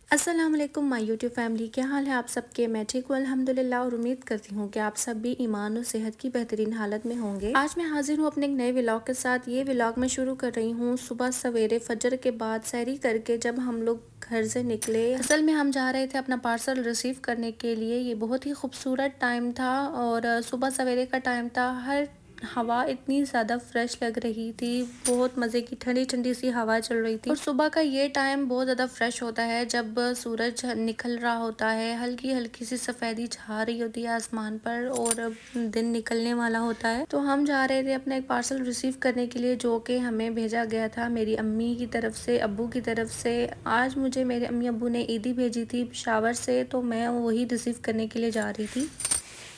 अस्सलाम वालेकुम my YouTube family, क्या हाल है आप सबके। मैं ठीक हूँ अल्हम्दुलिल्लाह और उम्मीद करती हूँ कि आप सब भी ईमान और सेहत की बेहतरीन हालत में होंगे। आज मैं हाजिर हूँ अपने एक नए व्लॉग के साथ। ये व्लॉग मैं शुरू कर रही हूँ सुबह सवेरे फजर के बाद सहरी करके, जब हम लोग घर से निकले। असल में हम जा रहे थे अपना पार्सल रिसीव करने के लिए। ये बहुत ही खूबसूरत टाइम था और सुबह सवेरे का टाइम था। हर हवा इतनी ज़्यादा फ्रेश लग रही थी, बहुत मज़े की ठंडी ठंडी सी हवा चल रही थी। और सुबह का ये टाइम बहुत ज़्यादा फ्रेश होता है जब सूरज निकल रहा होता है, हल्की हल्की सी सफ़ेदी छा रही होती है आसमान पर और दिन निकलने वाला होता है। तो हम जा रहे थे अपना एक पार्सल रिसीव करने के लिए, जो कि हमें भेजा गया था मेरी अम्मी की तरफ से, अब्बू की तरफ से। आज मुझे मेरे अम्मी अब्बू ने ईदी भेजी थी पेशावर से, तो मैं वही रिसीव करने के लिए जा रही थी।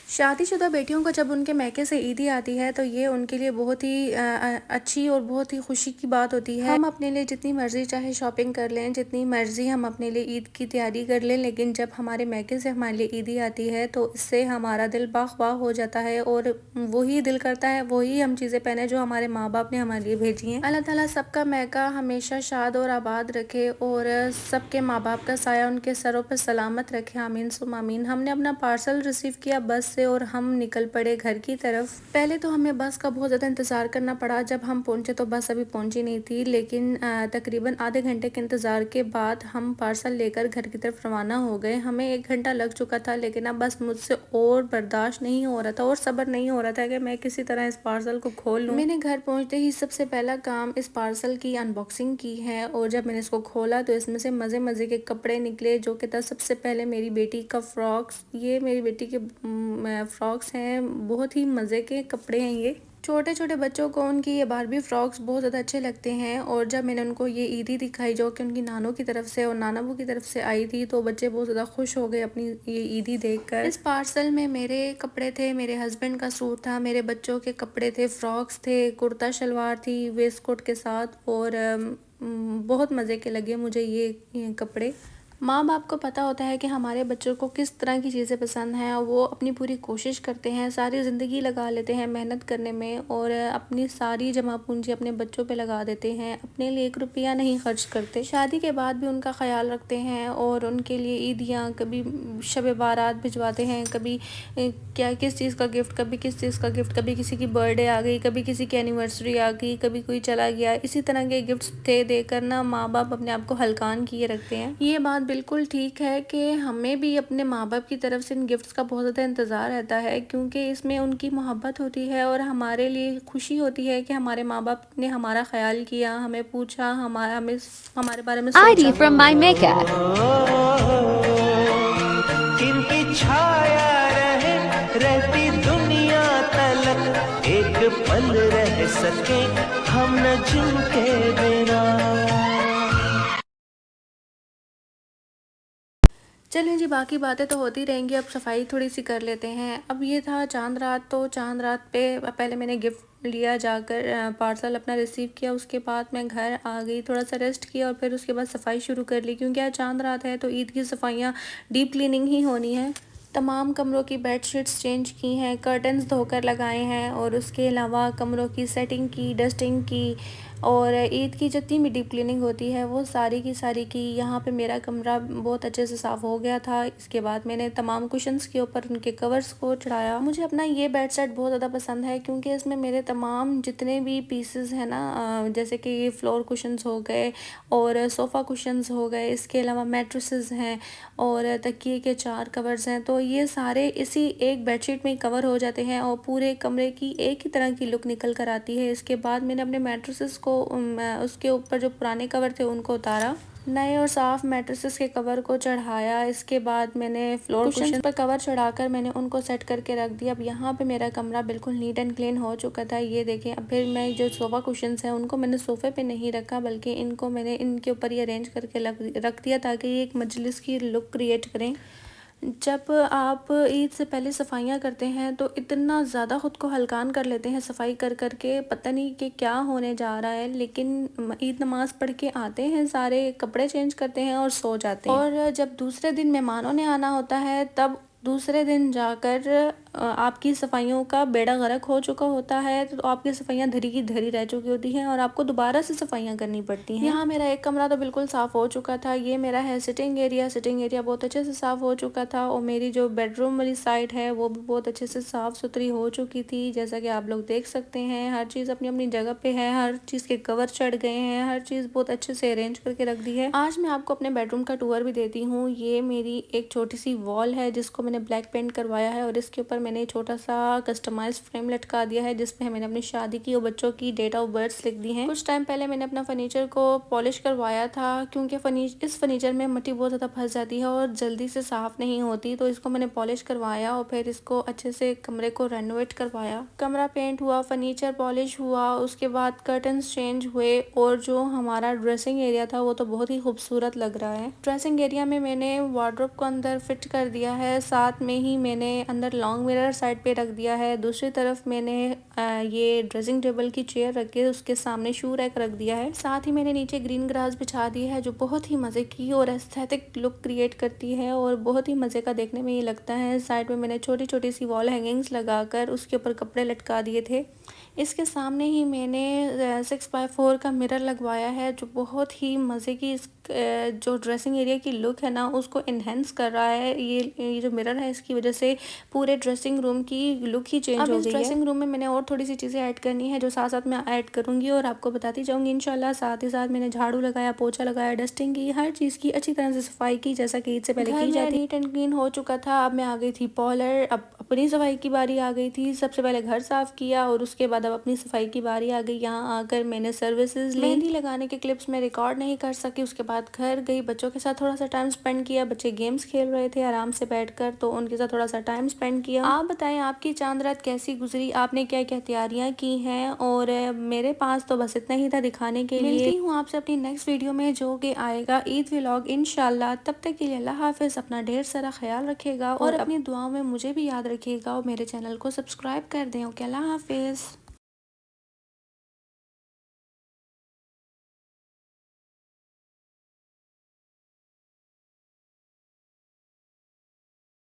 शादीशुदा बेटियों को जब उनके मैके से ईदी आती है तो ये उनके लिए बहुत ही अच्छी और बहुत ही खुशी की बात होती है। हम अपने लिए जितनी मर्जी चाहे शॉपिंग कर लें, जितनी मर्जी हम अपने लिए ईद की तैयारी कर लें, लेकिन जब हमारे मैके से हमारे लिए ईदी आती है तो इससे हमारा दिल बाग बाग हो जाता है और वही दिल करता है वही हम चीज़ें पहने जो हमारे माँ बाप ने हमारे लिए भेजी हैं। अल्लाह ताला सबका मैका हमेशा शाद और आबाद रखे और सबके माँ बाप का साया उनके सरों पर सलामत रखे, आमीन सुम आमीन। हमने अपना पार्सल रिसीव किया बस से और हम निकल पड़े घर की तरफ। पहले तो हमें बस का बहुत ज़्यादा इंतज़ार करना पड़ा। जब हम पहुंचे तो बस अभी पहुंची नहीं थी, लेकिन तकरीबन आधे घंटे के इंतज़ार के बाद हम पार्सल लेकर घर की तरफ रवाना हो गए। हमें 1 घंटा लग चुका था, लेकिन अब बस मुझसे और बर्दाश्त नहीं हो रहा था और सब्र नहीं हो रहा था कि मैं किसी तरह इस पार्सल को खोल लूँ। मैंने घर पहुँचते ही सबसे पहला काम इस पार्सल की अनबॉक्सिंग की है और जब मैंने इसको खोला तो इसमें से मज़े मज़े के कपड़े निकले, जो कि था सबसे पहले मेरी बेटी का फ्रॉक्स। ये मेरी बेटी के फ्रॉक्स हैं, बहुत ही मज़े के कपड़े हैं। ये छोटे छोटे बच्चों को उनकी ये बारबी फ्रॉक्स बहुत ज़्यादा अच्छे लगते हैं और जब मैंने उनको ये ईदी दिखाई जो कि उनकी नानों की तरफ से और नानाबू की तरफ से आई थी, तो बच्चे बहुत ज़्यादा खुश हो गए अपनी ये ईदी देखकर। इस पार्सल में मेरे कपड़े थे, मेरे हस्बैंड का सूट था, मेरे बच्चों के कपड़े थे, फ्रॉक्स थे, कुर्ता शलवार थी वेस्ट कोट के साथ और बहुत मज़े के लगे मुझे ये कपड़े। माँ बाप को पता होता है कि हमारे बच्चों को किस तरह की चीज़ें पसंद हैं और वो अपनी पूरी कोशिश करते हैं, सारी ज़िंदगी लगा लेते हैं मेहनत करने में और अपनी सारी जमा पूंजी अपने बच्चों पे लगा देते हैं, अपने लिए 1 रुपया नहीं खर्च करते। शादी के बाद भी उनका ख्याल रखते हैं और उनके लिए ईदियाँ, कभी शब बारात भिजवाते हैं, कभी क्या किस चीज़ का गिफ्ट, कभी किस चीज़ का गिफ्ट, कभी किसी की बर्थडे आ गई, कभी किसी की एनिवर्सरी आ गई, कभी कोई चला गया। इसी तरह के गिफ्ट्स दे देकर ना माँ बाप अपने आप को हल्कान किए रखते हैं। ये बात बिल्कुल ठीक है कि हमें भी अपने माँ बाप की तरफ से इन गिफ्ट्स का बहुत ज़्यादा इंतज़ार रहता है, क्योंकि इसमें उनकी मोहब्बत होती है और हमारे लिए खुशी होती है कि हमारे माँ बाप ने हमारा ख्याल किया, हमें पूछा, हमारे बारे में ID सोचा। from my Mecca. जिनकी छाया रहे रहती दुनिया तलक, एक पल रह सके हम न जिनके बिना। चलें जी, बाकी बातें तो होती रहेंगी, अब सफाई थोड़ी सी कर लेते हैं। अब ये था चांद रात, तो चांद रात पे पहले मैंने गिफ्ट लिया, जाकर पार्सल अपना रिसीव किया, उसके बाद मैं घर आ गई, थोड़ा सा रेस्ट किया और फिर उसके बाद सफाई शुरू कर ली, क्योंकि आज चांद रात है तो ईद की सफाइयाँ डीप क्लीनिंग ही होनी है। तमाम कमरों की बेडशीट्स चेंज की हैं, कर्टन्स धोकर लगाए हैं और उसके अलावा कमरों की सेटिंग की, डस्टिंग की और ईद की जितनी भी डीप क्लीनिंग होती है वो सारी की सारी की। यहाँ पे मेरा कमरा बहुत अच्छे से साफ़ हो गया था। इसके बाद मैंने तमाम कुशन्स के ऊपर उनके कवर्स को चढ़ाया। मुझे अपना ये बेड सेट बहुत ज़्यादा पसंद है, क्योंकि इसमें मेरे तमाम जितने भी पीसेस हैं ना, जैसे कि ये फ्लोर कुशन्स हो गए और सोफ़ा कुशन्स हो गए, इसके अलावा मैट्रेसेस हैं और तकिए के 4 कवर्स हैं, तो ये सारे इसी एक बेडशीट में कवर हो जाते हैं और पूरे कमरे की एक ही तरह की लुक निकल कर आती है। इसके बाद मैंने अपने मैट्रेसेस को उसके ऊपर जो पुराने कवर थे उनको उतारा, नए और साफ मैट्रेसेस के कवर को चढ़ाया। इसके बाद मैंने फ्लोर कुशन पर कवर चढ़ाकर मैंने उनको सेट करके रख दिया। अब यहाँ पे मेरा कमरा बिल्कुल नीट एंड क्लीन हो चुका था, ये देखें। अब फिर मैं जो सोफ़ा कुशन्स हैं उनको मैंने सोफ़े पे नहीं रखा, बल्कि इनको मैंने इनके ऊपर ही अरेंज करके रख दिया, ताकि ये एक मजलिस की लुक क्रिएट करें। जब आप ईद से पहले सफाइयाँ करते हैं तो इतना ज़्यादा ख़ुद को हल्कान कर लेते हैं सफाई कर कर के, पता नहीं कि क्या होने जा रहा है। लेकिन ईद नमाज़ पढ़ के आते हैं, सारे कपड़े चेंज करते हैं और सो जाते हैं। और जब दूसरे दिन मेहमानों ने आना होता है, तब दूसरे दिन जाकर आपकी सफाइयों का बेड़ा गर्क हो चुका होता है तो आपकी सफाइयाँ धरी की धरी रह चुकी होती हैं और आपको दोबारा से सफाइयाँ करनी पड़ती हैं। यहाँ मेरा एक कमरा तो बिल्कुल साफ़ हो चुका था। ये मेरा है सिटिंग एरिया बहुत अच्छे से साफ़ हो चुका था और मेरी जो बेडरूम वाली साइड है वो भी बहुत अच्छे से साफ़ सुथरी हो चुकी थी। जैसा कि आप लोग देख सकते हैं हर चीज़ अपनी अपनी जगह पे है, हर चीज़ के कवर चढ़ गए हैं, हर चीज़ बहुत अच्छे से अरेंज करके रख दी है। आज मैं आपको अपने बेडरूम का टूर भी देती हूँ। ये मेरी एक छोटी सी वॉल है जिसको मैंने ब्लैक पेंट करवाया है और इसके ऊपर मैंने छोटा सा कस्टमाइज्ड फ्रेम लटका दिया है जिसमें मैंने अपनी शादी की और बच्चों की डेट ऑफ बर्थ लिख दी है। कुछ टाइम पहले मैंने अपना फर्नीचर को पॉलिश करवाया था क्योंकि इस फर्नीचर में मिट्टी बहुत ज़्यादा फंस जाती है और जल्दी से साफ नहीं होती, तो इसको मैंने पॉलिश करवाया और फिर इसको अच्छे से कमरे को रेनोवेट करवाया। कमरा पेंट हुआ, फर्नीचर पॉलिश हुआ, उसके बाद कर्टन्स चेंज हुए और जो हमारा ड्रेसिंग एरिया था वो तो बहुत ही खूबसूरत लग रहा है। ड्रेसिंग एरिया में मैंने वार्डरोब को अंदर फिट कर दिया है, साथ में ही मैंने अंदर लॉन्ग मिरर साइड पे रख दिया है। दूसरी तरफ मैंने ये ड्रेसिंग टेबल की चेयर रख के उसके सामने शू रैक रख दिया है। साथ ही मैंने नीचे ग्रीन ग्रास बिछा दी है जो बहुत ही मज़े की और एस्थेटिक लुक क्रिएट करती है और बहुत ही मज़े का देखने में ये लगता है। साइड में मैंने छोटी छोटी सी वॉल हैंगिंग्स लगाकर उसके ऊपर कपड़े लटका दिए थे। इसके सामने ही मैंने 6x4 का मिरर लगवाया है जो बहुत ही मज़े की जो ड्रेसिंग एरिया की लुक है ना उसको इन्हेंस कर रहा है। ये जो मिरर है इसकी वजह से पूरे ड्रेसिंग रूम की लुक ही चेंज हो गई है। ड्रेसिंग रूम में मैंने और थोड़ी सी चीज़ें ऐड करनी है जो साथ साथ मैं ऐड करूँगी और आपको बताती जाऊँगी इंशाल्लाह। साथ ही साथ मैंने झाड़ू लगाया, पोछा लगाया, डस्टिंग की, हर चीज़ की अच्छी तरह से सफाई की जैसा कि ईद से पहले की जाती है। नीट एंड क्लीन हो चुका था। अब मैं आ गई थी पॉलर, अब अपनी सफाई की बारी आ गई थी। सबसे पहले घर साफ़ किया और उसके बाद अब अपनी सफाई की बारी आ गई। यहाँ आकर मैंने सर्विसेज ली। मेहंदी लगाने के क्लिप्स में रिकॉर्ड नहीं कर सकी। उसके बाद घर गई, बच्चों के साथ थोड़ा सा टाइम स्पेंड किया। बच्चे गेम्स खेल रहे थे आराम से बैठकर, तो उनके साथ थोड़ा सा टाइम स्पेंड किया। आप बताएं आपकी चांद रात कैसी गुजरी, आपने क्या क्या तैयारियां की हैं। और मेरे पास तो बस इतना ही था दिखाने के लिए। मिलती हूँ आपसे अपनी नेक्स्ट वीडियो में जो कि आएगा ईद व्लॉग इंशाल्लाह। तब तक के लिए अल्लाह हाफिज़, अपना ढेर सारा ख्याल रखिएगा और अपनी दुआओं में मुझे भी याद रखिएगा और मेरे चैनल को सब्सक्राइब कर दें। ओके, अल्लाह हाफिज़।